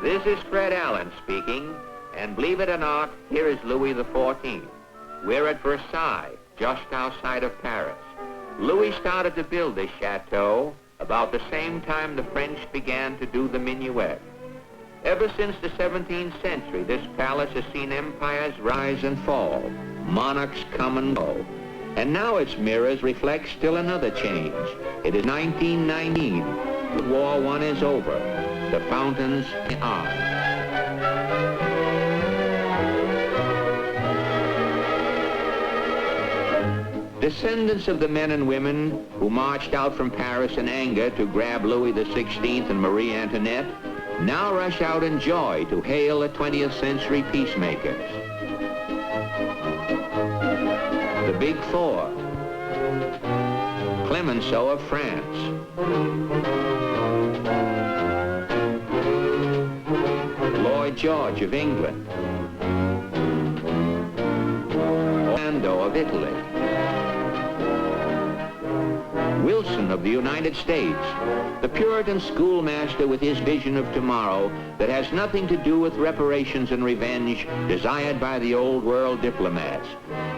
This is Fred Allen speaking, and believe it or not, here is Louis XIV. We're at Versailles, just outside of Paris. Louis started to build this chateau about the same time the French began to do the minuet. Ever since the 17th century, this palace has seen empires rise and fall, monarchs come and go. And now its mirrors reflect still another change. It is 1919. World War I is over. The fountains are. Descendants of the men and women who marched out from Paris in anger to grab Louis XVI and Marie Antoinette now rush out in joy to hail the 20th century peacemakers. The Big Four. Clemenceau of France. Lloyd George of England. Orlando of Italy. Wilson of the United States, the Puritan schoolmaster with his vision of tomorrow that has nothing to do with reparations and revenge desired by the old world diplomats.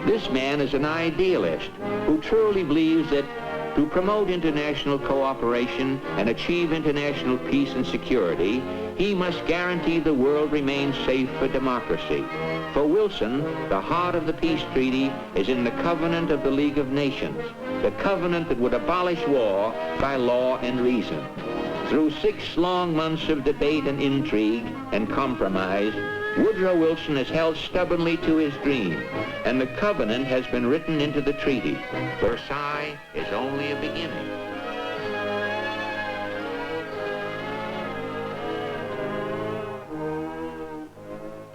This man is an idealist who truly believes that to promote international cooperation and achieve international peace and security, he must guarantee the world remains safe for democracy. For Wilson, the heart of the peace treaty is in the covenant of the League of Nations, the covenant that would abolish war by law and reason. Through 6 long months of debate and intrigue and compromise, Woodrow Wilson has held stubbornly to his dream, and the covenant has been written into the treaty. Versailles is only a beginning.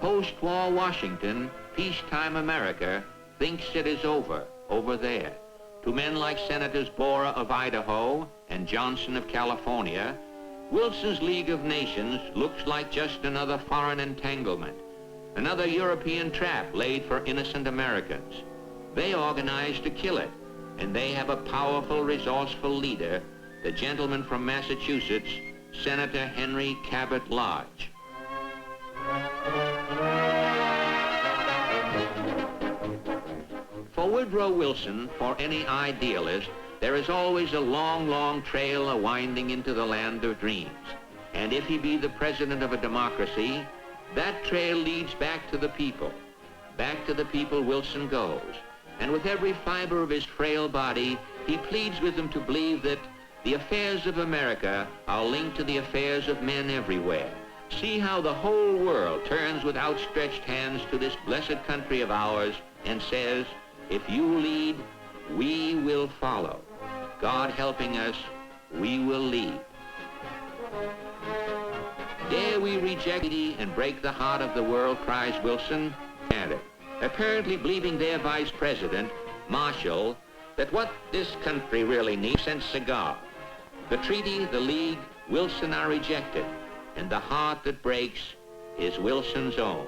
Post-war Washington, peacetime America thinks it is over there. To men like Senators Bora of Idaho and Johnson of California, Wilson's League of Nations looks like just another foreign entanglement, another European trap laid for innocent Americans. They organized to kill it, and they have a powerful, resourceful leader, the gentleman from Massachusetts, Senator Henry Cabot Lodge. For Woodrow Wilson, for any idealist, there is always a long, long trail winding into the land of dreams. And if he be the president of a democracy, that trail leads back to the people. Back to the people Wilson goes. And with every fiber of his frail body, he pleads with them to believe that the affairs of America are linked to the affairs of men everywhere. See how the whole world turns with outstretched hands to this blessed country of ours and says, if you lead, we will follow. God helping us, we will lead. Dare we reject it and break the heart of the world, cries Wilson, at it. Apparently believing their vice president, Marshall, that what this country really needs is cigar. The treaty, the League, Wilson are rejected, and the heart that breaks is Wilson's own.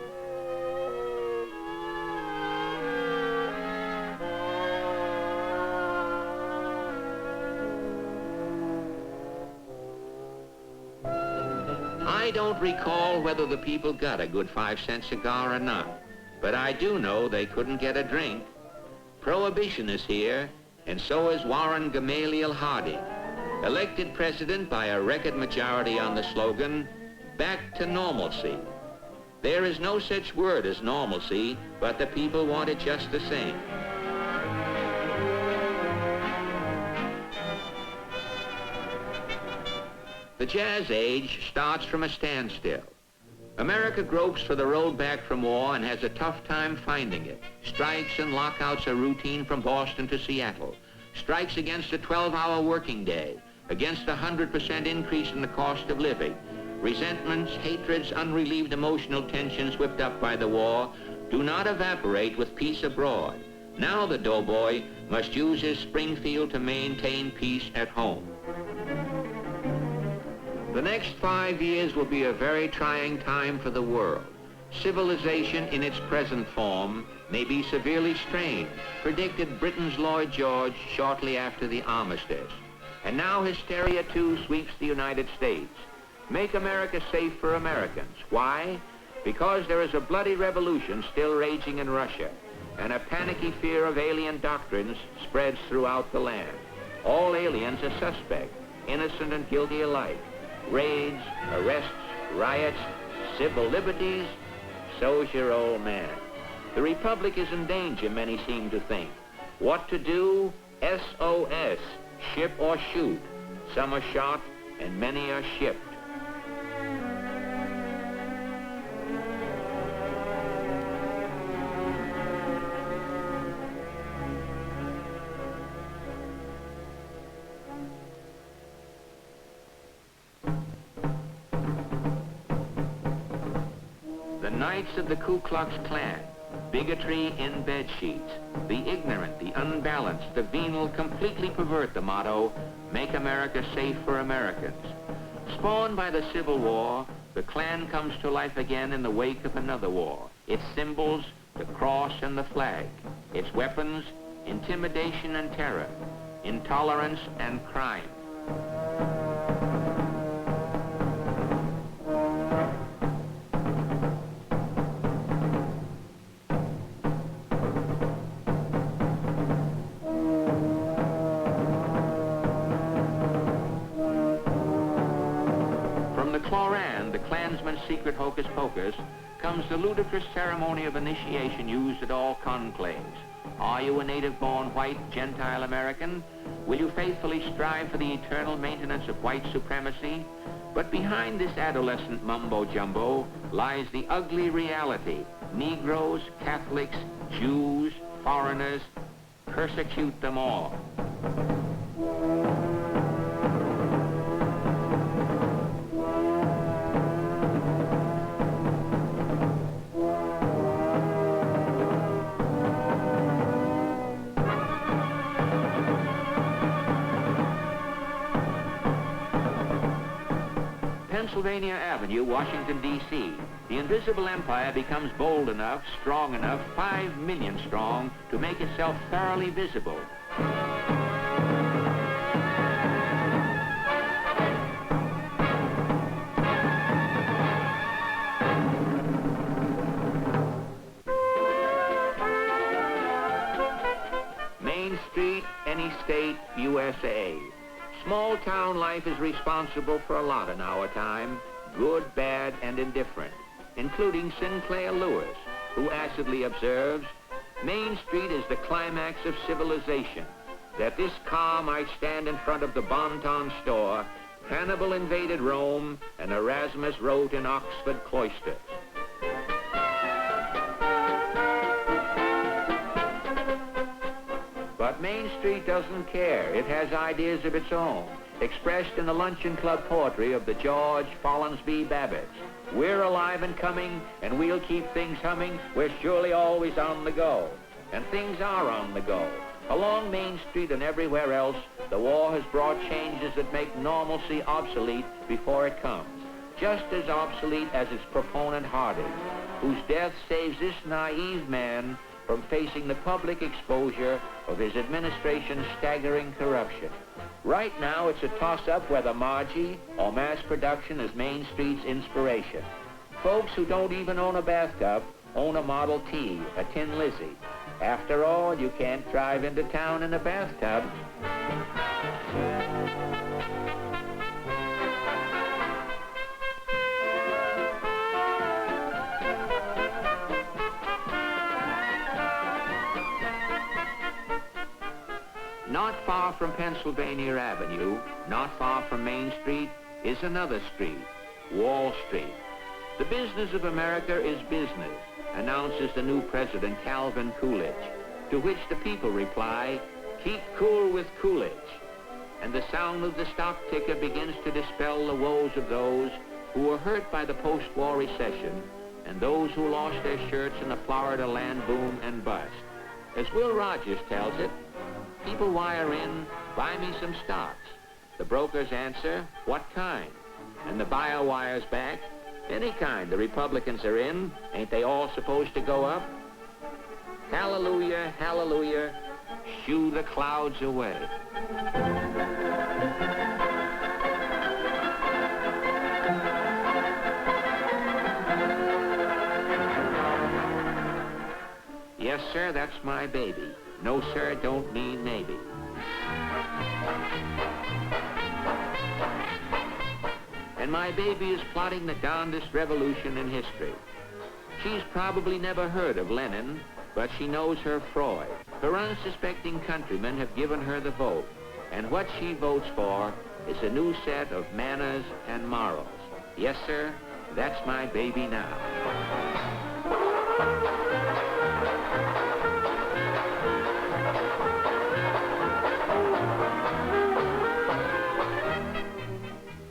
I don't recall whether the people got a good 5-cent cigar or not, but I do know they couldn't get a drink. Prohibition is here, and so is Warren Gamaliel Harding, elected president by a record majority on the slogan, back to normalcy. There is no such word as normalcy, but the people want it just the same. The jazz age starts from a standstill. America gropes for the road back from war and has a tough time finding it. Strikes and lockouts are routine from Boston to Seattle. Strikes against a 12-hour working day, against a 100% increase in the cost of living. Resentments, hatreds, unrelieved emotional tensions whipped up by the war do not evaporate with peace abroad. Now the doughboy must use his Springfield to maintain peace at home. The next 5 years will be a very trying time for the world. Civilization in its present form may be severely strained, predicted Britain's Lloyd George shortly after the armistice. And now hysteria too sweeps the United States. Make America safe for Americans. Why? Because there is a bloody revolution still raging in Russia, and a panicky fear of alien doctrines spreads throughout the land. All aliens are suspect, innocent and guilty alike. Raids, arrests, riots, civil liberties, so's your old man. The Republic is in danger, many seem to think. What to do? SOS, ship or shoot. Some are shot and many are shipped. The Knights of the Ku Klux Klan, bigotry in bed sheets. The ignorant, the unbalanced, the venal completely pervert the motto, make America safe for Americans. Spawned by the Civil War, the Klan comes to life again in the wake of another war. Its symbols, the cross and the flag. Its weapons, intimidation and terror, intolerance and crime. Cloran, the Klansman's secret hocus pocus, comes the ludicrous ceremony of initiation used at all conclaves. Are you a native-born white Gentile American? Will you faithfully strive for the eternal maintenance of white supremacy? But behind this adolescent mumbo-jumbo lies the ugly reality. Negroes, Catholics, Jews, foreigners, persecute them all. Pennsylvania Avenue, Washington, D.C. The invisible empire becomes bold enough, strong enough, 5 million strong, to make itself thoroughly visible. Main Street, any state, USA. Small town life is responsible for a lot in our time, good, bad, and indifferent, including Sinclair Lewis, who acidly observes, Main Street is the climax of civilization. That this car might stand in front of the Bon Ton store, Hannibal invaded Rome, and Erasmus wrote in Oxford cloisters. But Main Street doesn't care. It has ideas of its own, expressed in the Luncheon Club poetry of the George Follinsby Babbitts. We're alive and coming, and we'll keep things humming. We're surely always on the go. And things are on the go. Along Main Street and everywhere else, the war has brought changes that make normalcy obsolete before it comes. Just as obsolete as its proponent Harding, whose death saves this naive man from facing the public exposure of his administration's staggering corruption. Right now, it's a toss-up whether Margie or mass production is Main Street's inspiration. Folks who don't even own a bathtub own a Model T, a Tin Lizzie. After all, you can't drive into town in a bathtub. Not far from Pennsylvania Avenue, not far from Main Street, is another street, Wall Street. The business of America is business, announces the new president, Calvin Coolidge, to which the people reply, keep cool with Coolidge. And the sound of the stock ticker begins to dispel the woes of those who were hurt by the post-war recession and those who lost their shirts in the Florida land boom and bust. As Will Rogers tells it, people wire in, buy me some stocks. The brokers answer, what kind? And the buyer wires back, any kind. The Republicans are in. Ain't they all supposed to go up? Hallelujah, hallelujah, shoo the clouds away. Yes, sir, that's my baby. No, sir, don't mean maybe. And my baby is plotting the darndest revolution in history. She's probably never heard of Lenin, but she knows her Freud. Her unsuspecting countrymen have given her the vote, and what she votes for is a new set of manners and morals. Yes, sir, that's my baby now.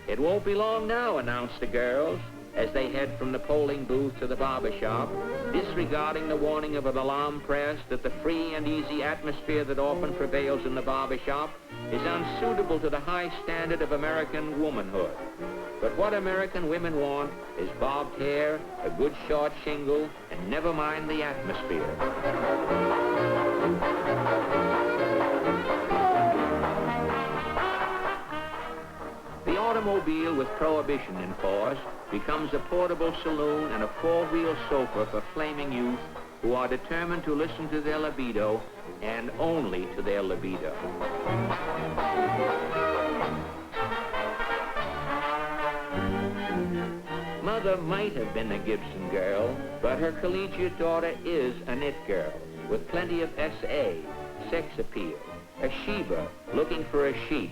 It won't be long now, announced the girls, as they head from the polling booth to the barber shop, disregarding the warning of an alarm press that the free and easy atmosphere that often prevails in the barber shop is unsuitable to the high standard of American womanhood. But what American women want is bobbed hair, a good short shingle, and never mind the atmosphere. The automobile with prohibition in force becomes a portable saloon and a four-wheel sofa for flaming youth who are determined to listen to their libido and only to their libido. Mother might have been a Gibson girl, but her collegiate daughter is a knit girl with plenty of SA, sex appeal, a Sheba looking for a chic.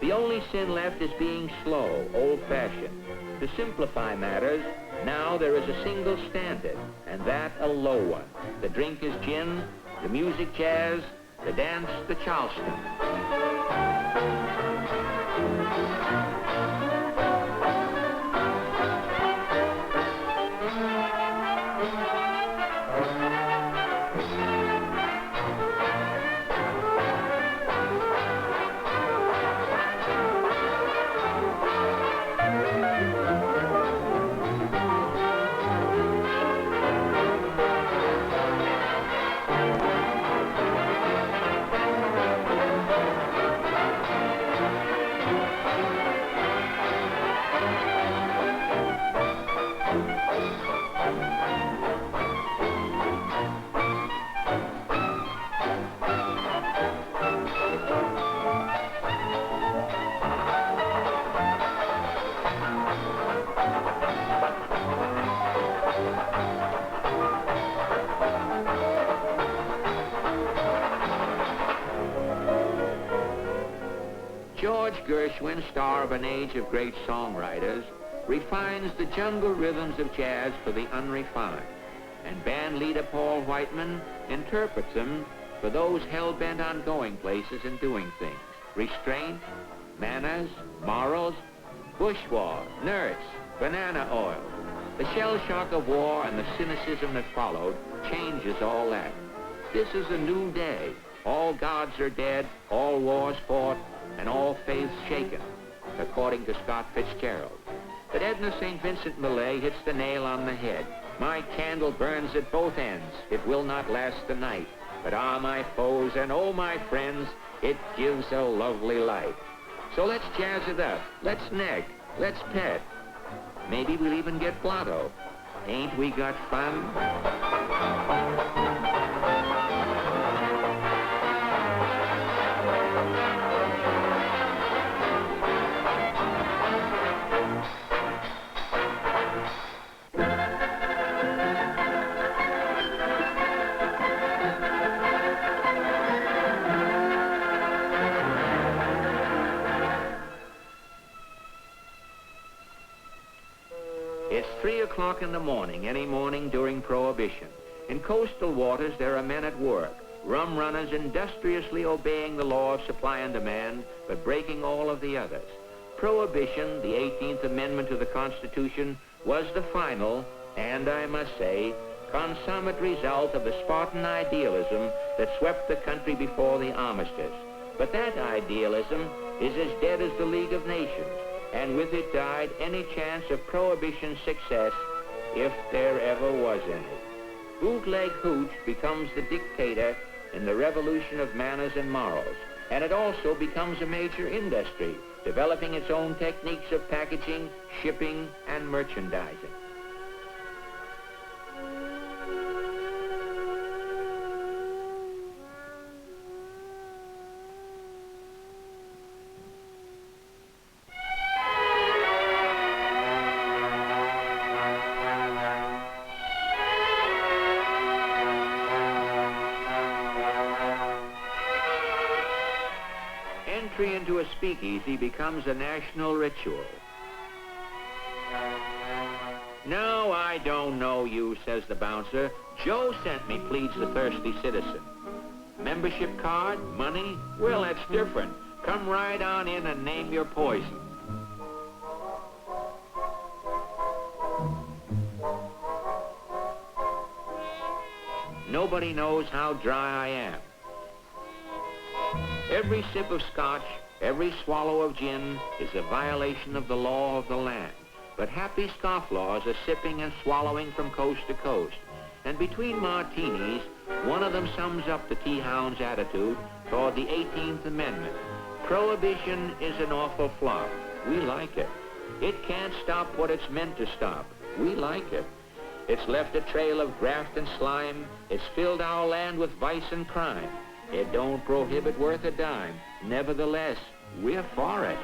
The only sin left is being slow, old-fashioned. To simplify matters, now there is a single standard, and that a low one. The drink is gin, the music jazz, the dance the Charleston. George Gershwin, star of an age of great songwriters, refines the jungle rhythms of jazz for the unrefined, and band leader Paul Whiteman interprets them for those hell-bent on going places and doing things. Restraint, manners, morals, bushwalk, nurse, banana oil. The shell shock of war and the cynicism that followed changes all that. This is a new day. All gods are dead, all wars fought, and all faiths shaken, according to Scott Fitzgerald. But Edna St. Vincent Millay hits the nail on the head. My candle burns at both ends. It will not last the night. But ah, my foes, and oh, my friends, it gives a lovely light. So let's jazz it up. Let's neck. Let's pet. Maybe we'll even get blotto. Ain't we got fun? It's 3 o'clock in the morning, any morning during Prohibition. In coastal waters, there are men at work, rum runners industriously obeying the law of supply and demand, but breaking all of the others. Prohibition, the 18th Amendment to the Constitution, was the final, and I must say, consummate result of the Spartan idealism that swept the country before the armistice. But that idealism is as dead as the League of Nations, and with it died any chance of Prohibition's success, if there ever was any. Bootleg hooch becomes the dictator in the revolution of manners and morals, and it also becomes a major industry, developing its own techniques of packaging, shipping, and merchandising. speakeasy becomes a national ritual. "No, I don't know you," says the bouncer. "Joe sent me," pleads the thirsty citizen. "Membership card? Money? Well, that's different. Come right on in and name your poison." Nobody knows how dry I am. Every sip of scotch, every swallow of gin is a violation of the law of the land. But happy scofflaws are sipping and swallowing from coast to coast. And between martinis, one of them sums up the tea-hound's attitude toward the 18th Amendment. Prohibition is an awful flop. We like it. It can't stop what it's meant to stop. We like it. It's left a trail of graft and slime. It's filled our land with vice and crime. It don't prohibit worth a dime. Nevertheless, we're for it.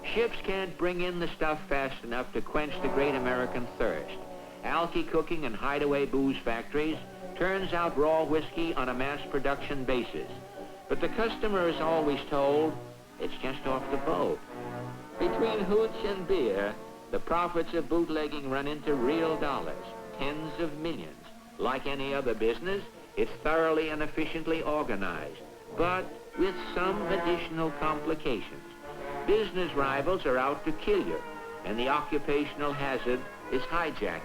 Ships can't bring in the stuff fast enough to quench the great American thirst. Alky cooking and hideaway booze factories turns out raw whiskey on a mass production basis. But the customer is always told, it's just off the boat. Between hooch and beer, the profits of bootlegging run into real dollars, tens of millions. Like any other business, it's thoroughly and efficiently organized, but with some additional complications. Business rivals are out to kill you, and the occupational hazard is hijacking.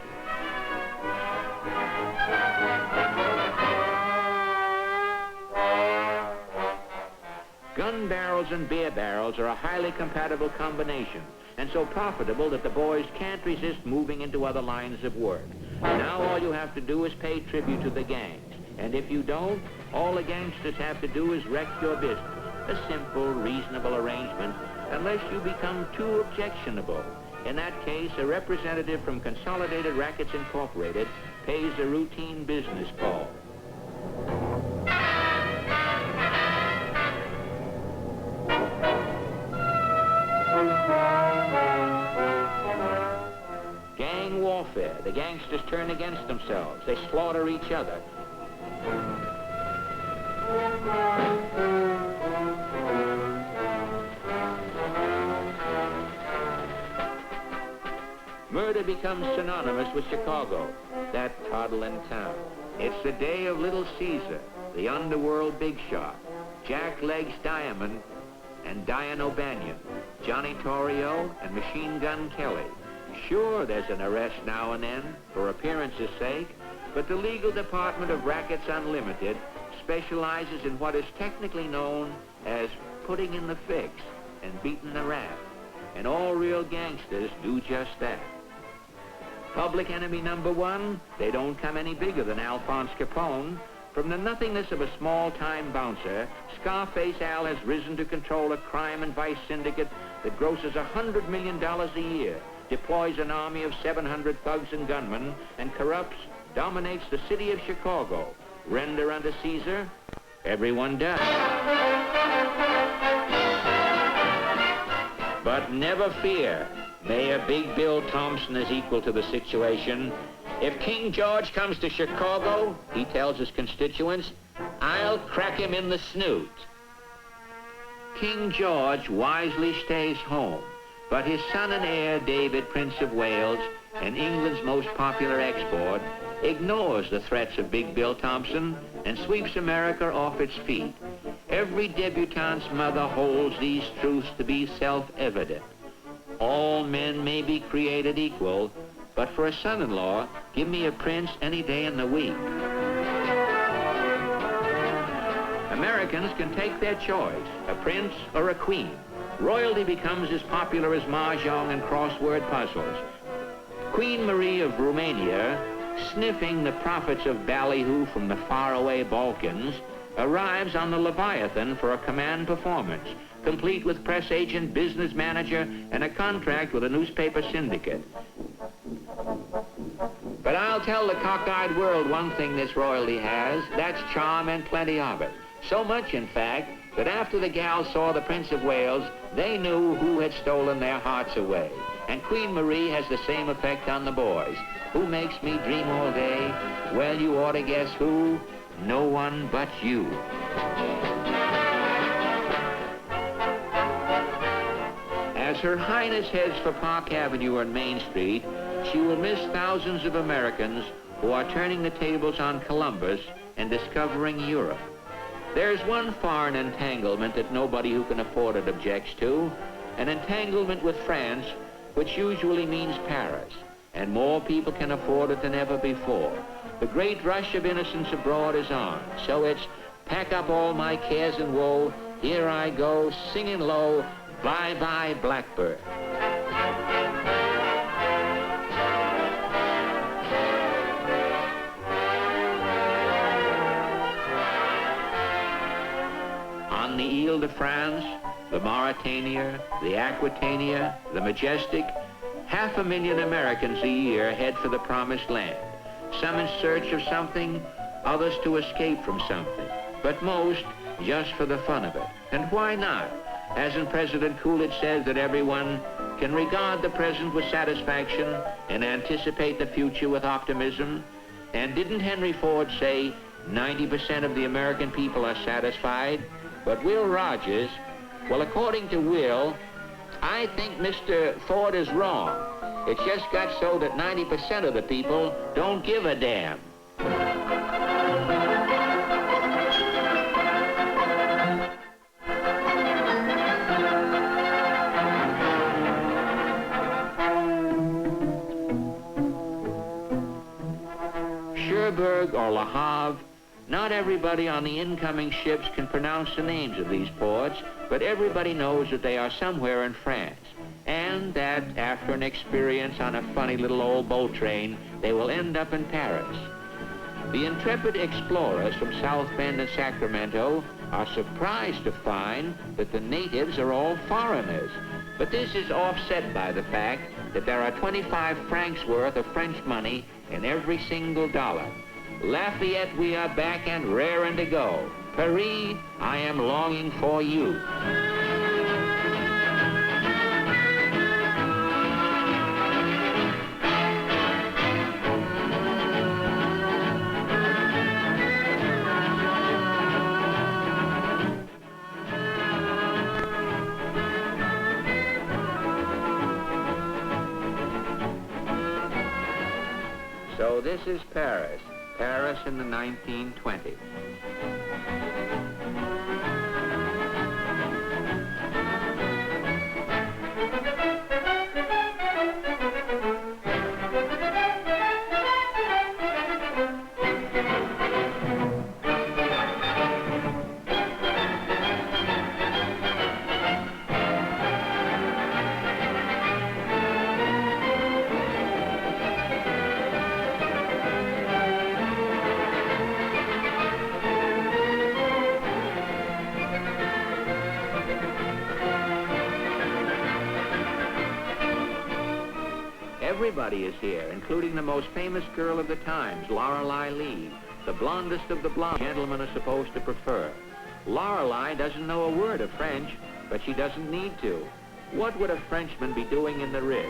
Gun barrels and beer barrels are a highly compatible combination, and so profitable that the boys can't resist moving into other lines of work. Now all you have to do is pay tribute to the gangs, and if you don't, all the gangsters have to do is wreck your business. A simple, reasonable arrangement, unless you become too objectionable. In that case, a representative from Consolidated Rackets Incorporated pays a routine business call. Gang warfare. The gangsters turn against themselves. They slaughter each other. Murder becomes synonymous with Chicago, that toddling town. It's the day of Little Caesar, the underworld big shot, Jack Legs Diamond and Diane O'Banion, Johnny Torrio and Machine Gun Kelly. Sure, there's an arrest now and then, for appearance's sake, but the legal department of Rackets Unlimited specializes in what is technically known as putting in the fix and beating the rap. And all real gangsters do just that. Public enemy number one, they don't come any bigger than Alphonse Capone. From the nothingness of a small-time bouncer, Scarface Al has risen to control a crime and vice syndicate that grosses $100 million a year, deploys an army of 700 thugs and gunmen, and corrupts, dominates the city of Chicago. Render unto Caesar, everyone does. But never fear, Mayor Big Bill Thompson is equal to the situation. If King George comes to Chicago, he tells his constituents, I'll crack him in the snoot. King George wisely stays home, but his son and heir, David, Prince of Wales, and England's most popular export, ignores the threats of Big Bill Thompson and sweeps America off its feet. Every debutante's mother holds these truths to be self-evident. All men may be created equal, but for a son-in-law, give me a prince any day in the week. Americans can take their choice, a prince or a queen. Royalty becomes as popular as mahjong and crossword puzzles. Queen Marie of Romania, sniffing the profits of ballyhoo from the faraway Balkans, arrives on the Leviathan for a command performance, complete with press agent, business manager, and a contract with a newspaper syndicate. But I'll tell the cockeyed world one thing this royalty has, that's charm and plenty of it. So much, in fact, that after the gals saw the Prince of Wales, they knew who had stolen their hearts away. And Queen Marie has the same effect on the boys. Who makes me dream all day? Well, you ought to guess who? No one but you. As Her Highness heads for Park Avenue and Main Street, she will miss thousands of Americans who are turning the tables on Columbus and discovering Europe. There's one foreign entanglement that nobody who can afford it objects to, an entanglement with France, which usually means Paris, and more people can afford it than ever before. The great rush of innocence abroad is on, so it's pack up all my cares and woe, here I go, singing low, bye-bye Blackbird. On the Ile-de-France, the Mauretania, the Aquitania, the Majestic, 500,000 Americans a year head for the promised land. Some in search of something, others to escape from something, but most just for the fun of it. And why not? Hasn't President Coolidge said that everyone can regard the present with satisfaction and anticipate the future with optimism? And didn't Henry Ford say 90% of the American people are satisfied? But Will Rogers, well, according to Will, I think Mr. Ford is wrong. It's just got so that 90% of the people don't give a damn. Cherbourg or Le Havre, not everybody on the incoming ships can pronounce the names of these ports, but everybody knows that they are somewhere in France, and that after an experience on a funny little old boat train, they will end up in Paris. The intrepid explorers from South Bend and Sacramento are surprised to find that the natives are all foreigners, but this is offset by the fact that there are 25 francs worth of French money in every single dollar. Lafayette, we are back and raring to go. Paris, I am longing for you. So this is Paris. Paris in the 1920s. Everybody is here, including the most famous girl of the times, Lorelei Lee, the blondest of the blonde gentlemen are supposed to prefer. Lorelei doesn't know a word of French, but she doesn't need to. What would a Frenchman be doing in the Ritz?